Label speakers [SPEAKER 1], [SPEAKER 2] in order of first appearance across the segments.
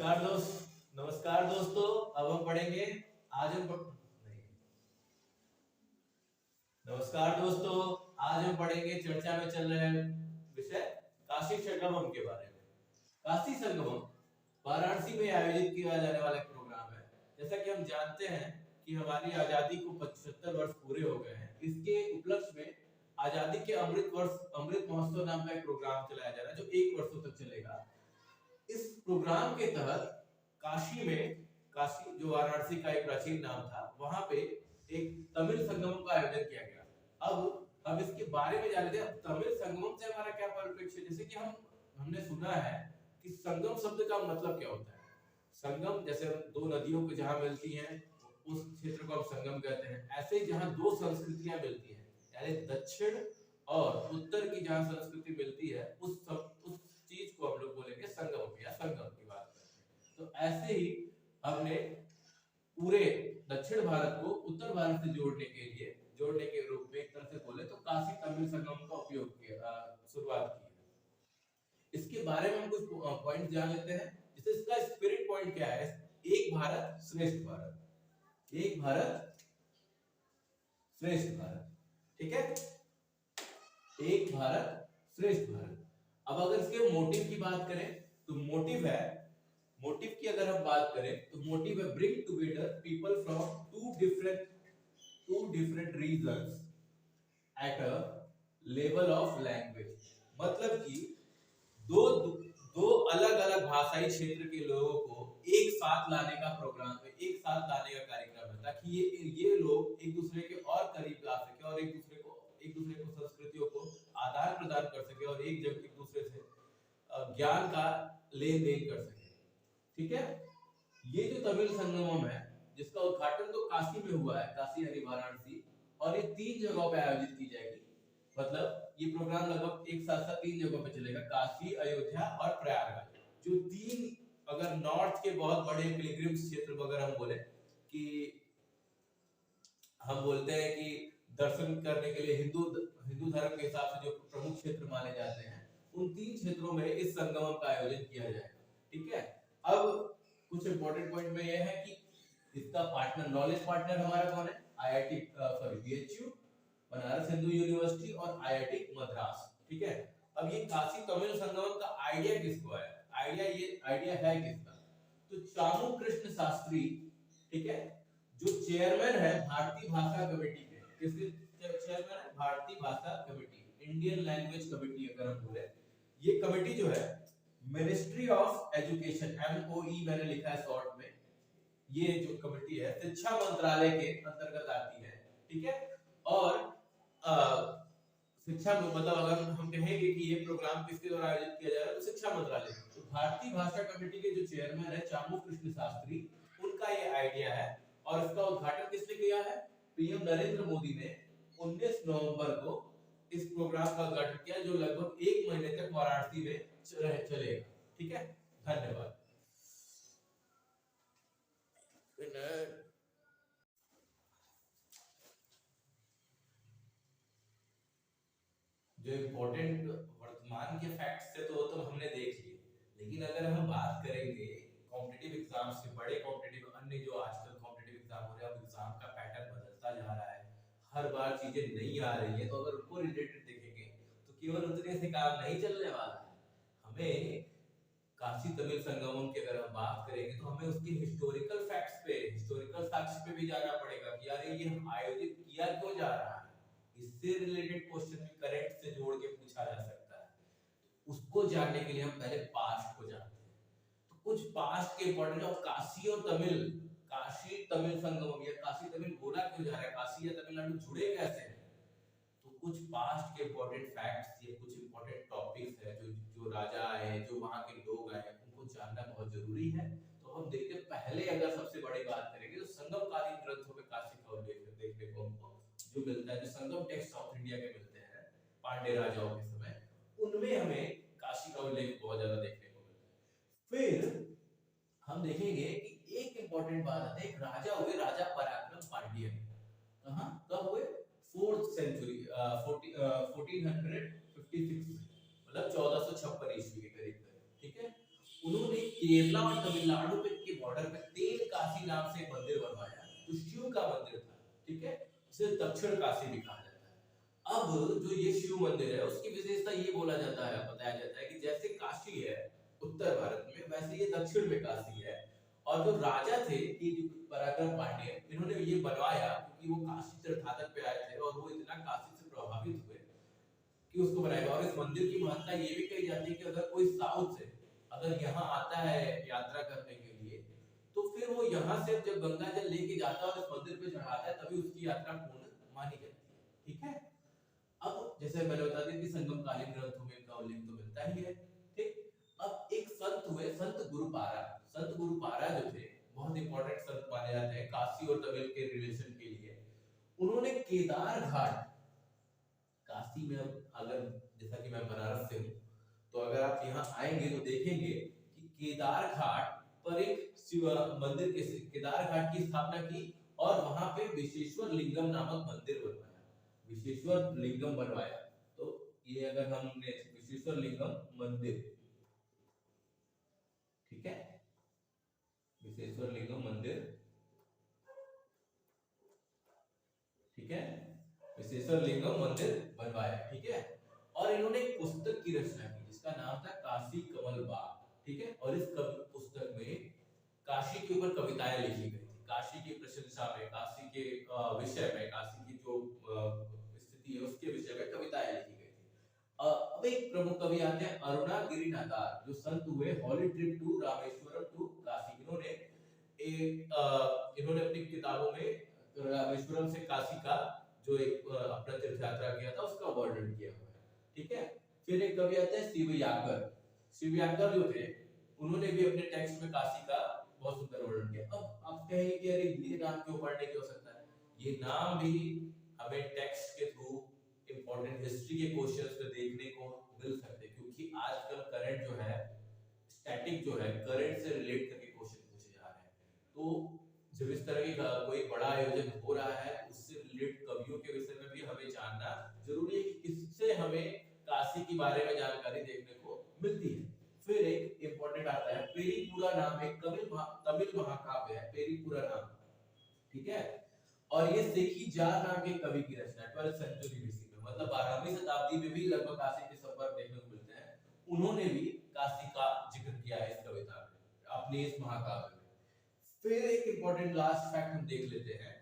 [SPEAKER 1] नमस्कार दोस्तों। अब हम पढ़ेंगे आज हम पढ़- नहीं नमस्कार दोस्तों, आज हम पढ़ेंगे चर्चा में चल रहे विषय काशी संगमम के बारे में। काशी संगमम वाराणसी में आयोजित किया जाने वाला एक प्रोग्राम है। जैसा कि हम जानते हैं कि हमारी आजादी को 75 वर्ष पूरे हो गए हैं। इसके उपलक्ष्य में आजादी के अमृत महोत्सव नाम का एक प्रोग्राम चलाया जा रहा है जो 1 वर्षों तक चलेगा। इस प्रोग्राम के तहत काशी जो वाराणसी का एक प्राचीन नाम था, वहां पे एक तमिल संगमम का आयोजन किया गया। अब इसके बारे में जान लेते हैं। तमिल संगमम से हमारा क्या परिप्रेक्ष्य है। जैसे कि हमने सुना है कि संगम शब्द का मतलब क्या होता है। संगम जैसे दो नदियों को जहां मिलती हैं उस क्षेत्र को हम संगम कहते हैं। ऐसे ही जहां दो संस्कृतियां मिलती हैं, यानी दक्षिण और उत्तर की जहां संस्कृति मिलती है, उस चीज को हम लोग बोलेंगे संगम या संगम की बात करते हैं। तो ऐसे ही हमने पूरे दक्षिण भारत को उत्तर भारत से जोड़ने के रूप में एक तरह से बोले तो काशी तमिल संगम का उपयोग किया, शुरुआत की है। इसके बारे में हम कुछ पॉइंट जान लेते हैं। जैसे इसका स्पिरिट पॉइंट क्या है। एक भारत श्रेष्ठ भारत, एक भारत श्रेष्ठ भारत, ठीक है, एक भारत श्रेष्ठ भारत। अब अगर इसके मोटिव की बात करें तो मोटिव की अगर हम बात करें तो मोटिव है bring together people from two different regions at a level of language. मतलब कि दो दो अलग अलग भाषाई क्षेत्र के लोगों को एक साथ लाने का प्रोग्राम है, एक साथ लाने का कार्यक्रम है, ताकि ये लोग एक दूसरे के और करीब ला सके और एक दूसरे को संस्कृतियों को आदान प्रदान कर सके और एक दूसरे से ज्ञान का लेन देन कर सके। ठीक है, ये जो तमिल संगमम है जिसका उद्घाटन तो काशी में हुआ है, काशी यानी वाराणसी, और ये 3 जगहों पे आयोजित की जाएगी। मतलब ये प्रोग्राम लगभग एक साथ 3 जगहों पे चलेगा, काशी, अयोध्या और प्रयागराज। जो 3 अगर नॉर्थ के बहुत बड़े पिलग्रिम्स क्षेत्र अगर हम बोले कि हम बोलते हैं कि दर्शन करने के लिए हिंदू धर्म के हिसाब से जो प्रमुख क्षेत्र माने जाते हैं, उन 3 क्षेत्रों में इस संगमम का आयोजन किया जाएगा। ठीक है, अब कुछ इंपॉर्टेंट पॉइंट में यह है कि इसका नॉलेज पार्टनर हमारा कौन है। बीएचयू, बनारस हिंदू यूनिवर्सिटी और आईआईटी मद्रास। ठीक है, अब ये काशी तमिल संगमम का आइडिया किसको आया, आइडिया है किसका, तो चामू कृष्ण शास्त्री, ठीक है, जो चेयरमैन है भारतीय भाषा कमेटी के। किसके चेयरमैन है? भारतीय भाषा कमेटी, इंडियन लैंग्वेज कमेटी अगर हम बोले। ये कमेटी जो है मिनिस्ट्री ऑफ एजुकेशन, एमओई मैंने लिखा है शॉर्ट में, ये जो कमेटी है शिक्षा मंत्रालय के अंतर्गत आती है। ठीक है, और शिक्षा मतलब अगर हम कहेंगे कि ये प्रोग्राम किसके द्वारा आयोजित किया जा रहा है तो शिक्षा मंत्रालय। तो भारतीय भाषा कमेटी के जो चेयरमैन है चामू कृष्ण शास्त्री, उनका ये आइडिया है और इसका उद्घाटन किसने किया है, पीएम नरेंद्र मोदी ने 19 नवंबर को इस प्रोग्राम का उद्घाटन किया, जो लगभग 1 महीने तक वाराणसी में चलेगा। ठीक है, धन्यवाद। जो इम्पोर्टेंट वर्तमान के फैक्ट्स थे तो वो तो हमने देख लिए, लेकिन अगर हम बात करेंगे कॉम्पिटिटिव एग्जाम से, बड़े कॉम्पिटिटिव अन्य जो आजकल कॉम्पिटिटिव एग्जाम हो रहे हैं, अब एग्जाम का पैटर्न बदलता जा रहा है, हर बार चीजें नई आ रही है, तो अगर उनको रिलेटेड देखेंगे तो केवल उतने से काम नहीं चलने वाला है। हमें काशी तमिल संगमम की अगर हम बात करेंगे तो हमें उसके हिस्टोरिकल साक्ष्य पे भी जाना पड़ेगा कि यार ये आयोजित किया क्यों जा रहा है। इससे रिलेटेड क्वेश्चन भी करंट से जोड़ के पूछा जा सकता है। उसको जानने के लिए हम पहले पास्ट को जानते हैं। तो कुछ पास्ट के इंपॉर्टेंट और काशी तमिल संगमम या काशी तमिल बोला क्यों जा रहा है, काशी या तमिलनाडु जुड़े कैसे हैं, तो कुछ पास्ट के इंपॉर्टेंट फैक्ट्स या कुछ इंपॉर्टेंट टॉपिक्स है जो राजा आए, जो वहां के लोग आए, उनको जानना बहुत जरूरी है। तो हम देखते हैं, पहले अगर सबसे बड़ी बात करेंगे तो संगमकालीन ग्रंथों में काशी का उल्लेख देखने को हमको जो मिलता है, जो संगम टेक्स्ट साउथ इंडिया के मिलते हैं पांड्य राजाओं के समय, उनमें हमें काशी का उल्लेख बहुत ज्यादा देखने को मिलता है। फिर हम देखेंगे कि एक इंपॉर्टेंट बात है, एक राजा हुए, राजा पराक्रम पांड्य, कहां कब हुए, 4th सेंचुरी 1456 में, मतलब 1456 ईस्वी के करीब। ठीक है, उन्होंने केरला और तमिलनाडु के बॉर्डर पे तेलकाशी नाम से एक मंदिर बनवाया, जो शिव का मंदिर था, ठीक है, इसे दक्षिण काशी भी कहा जाता है। अब जो ये शिव मंदिर है उसकी विशेषता ये बोला जाता है, बताया जाता है कि जैसे काशी है उत्तर भारत में, वैसे ये दक्षिण में काशी है। और जो राजा थे, ये जो पराक्रम पांड्य, इन्होंने ये बनवाया क्योंकि वो काशी तीर्थाटन पे आए थे और वो इतना काशी से प्रभावित हुए कि उसको बनाया। और इस मंदिर की महत्ता ये भी कही जाती है कि अगर कोई साउथ से अगर यहाँ आता है यात्रा करने के लिए, तो फिर वो यहाँ से जब गंगा जल लेके जाता है और इस मंदिर पे चढ़ाता है, तभी उसकी यात्रा पूर्ण मानी जाती है, ठीक है। अब जैसे मैंने बता दिया कि संगमकालीन ग्रंथों में इनका उल्लेख तो मिलता ही है, ठीक। अब एक संत हुए, संत गुरुपारा। संत गुरुपारा जो थे बहुत इंपॉर्टेंट संत माने जाते हैं काशी और तमिल के रिलेशन के लिए। उन्होंने केदार घाट, काशी में, अगर जैसा कि मैं बनारस से हूँ, तो अगर आप यहाँ आएंगे तो देखेंगे कि केदार घाट पर एक शिव मंदिर के केदार घाट की स्थापना की और वहां पे विशेश्वर लिंगम नामक मंदिर बनवाया, विशेश्वर लिंगम बनवाया। तो ये अगर हमने विशेश्वर लिंगम मंदिर, ठीक है, विशेश्वर लिंगम मंदिर, ठीक है, विशेश्वर लिंगम मंदिर बनवाया, ठीक है। और इन्होंने एक पुस्तक की रचना की जिसका नाम था काशी कमल बाग, ठीक है। और इस पुस्तक में काशी के ऊपर कविताएं लिखी गई थी, काशी की प्रशंसा में, काशी के विषय में, काशी की जो स्थिति है उसके विषय में कविताएं लिखी गई थी। अब एक प्रमुख कवि आते हैं अरुणागिरी नादार, जो संत हुए holy trip to Rameswaram to Kashi. इन्होंने अपनी किताबों में रामेश्वरम से काशी का जो एक अपना तीर्थ यात्रा किया था उसका वर्णन किया हुआ है, ठीक है। फिर एक कवि आते हैं शिवयाकर। शिवयाकर जो थे उन्होंने भी अपने टेक्स्ट में काशी का बहुत सुंदर वर्णन किया। अब आप कहेंगे कि अरे ये नाम क्यों पढ़ने की हो सकता है, ये नाम भी हमें टेक्स्ट के थ्रू इंपॉर्टेंट हिस्ट्री के क्वेश्चंस में देखने को मिल सकते हैं, क्योंकि आजकल करंट जो है, स्टैटिक जो है, करंट से रिलेट करके क्वेश्चन पूछे जा रहे हैं। तो जब इस तरह की कोई बड़ा आयोजन हो रहा है, उससे रिलेट कवियों के विषय में भी हमें जानना जरूरी है कि किससे हमें काशी के बारे में जानकारी देखने को मिलती है। फिर एक इंपॉर्टेंट आता है पेरीपुरा नाम, एक तमिल महाकाव्य है पेरीपुरा नाम, ठीक है। और ये सेखी जार नाम के कवि की रचना है 12th सेंचुरी बीसी में, मतलब 12वीं शताब्दी में भी लगभग काशी के संपर्क देखने को मिलते हैं। उन्होंने भी काशी का जिक्र किया है इस कविता में, अपने इस महाकाव्य में। फिर एक इंपॉर्टेंट लास्ट फैक्ट हम देख लेते हैं,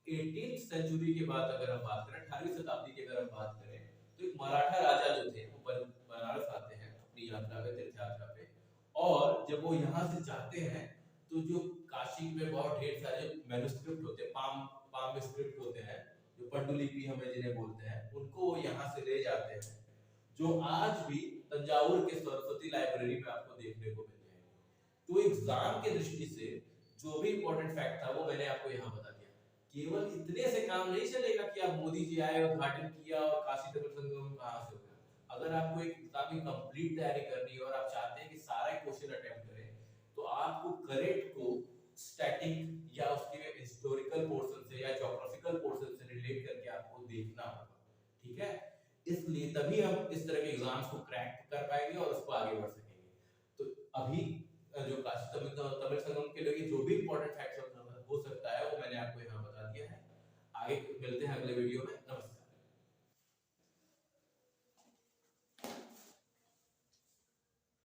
[SPEAKER 1] 18th सेंचुरी के बाद अगर हम बात करें, 18वीं शताब्दी की अगर हम बात करें, तो एक मराठा राजा जो थे वो बनारस आते हैं अपनी यात्रा पे, तीर्थ यात्रा पे। और जब वो यहाँ से जाते हैं तो जो काशी में बहुत ढेर सारे मैन्युस्क्रिप्ट होते हैं, पाम स्क्रिप्ट होते हैं, जो पांडुलिपि हमें जिन्हें बोलते हैं, उनको वो यहाँ से ले जाते हैं, जो आज भी तंजावुर के सरस्वती लाइब्रेरी में आपको देखने को मिल जाएंगे। तो एग्जाम के दृष्टि से जो भी इंपॉर्टेंट फैक्ट था वो मैंने आपको यहाँ बता दिया। केवल इतने से काम नहीं चलेगा कि आप मोदी जी आए, उद्घाटन किया और काशी तमिल संगम कहाँ से हो गया। अगर आपको एक एग्जाम की कंप्लीट तैयारी करनी है और आप चाहते हैं कि सारे क्वेश्चन अटेम्प्ट करें, तो आपको करेक्ट को स्टैटिक या उसके हिस्टोरिकल पोर्शन से या ज्योग्राफिकल पोर्शन से रिलेट करके आपको देखना होगा, ठीक है। इसलिए तभी हम इस तरह के एग्जाम्स को क्रैक कर पाएंगे और उसको आगे बढ़ सकेंगे। तो अभी जो काशी तमिल संगम के लिए जो भी इंपॉर्टेंट फैक्ट्स हो सकता है वो मैंने आपको यहाँ बता दिया है। आगे मिलते हैं अगले वीडियो में।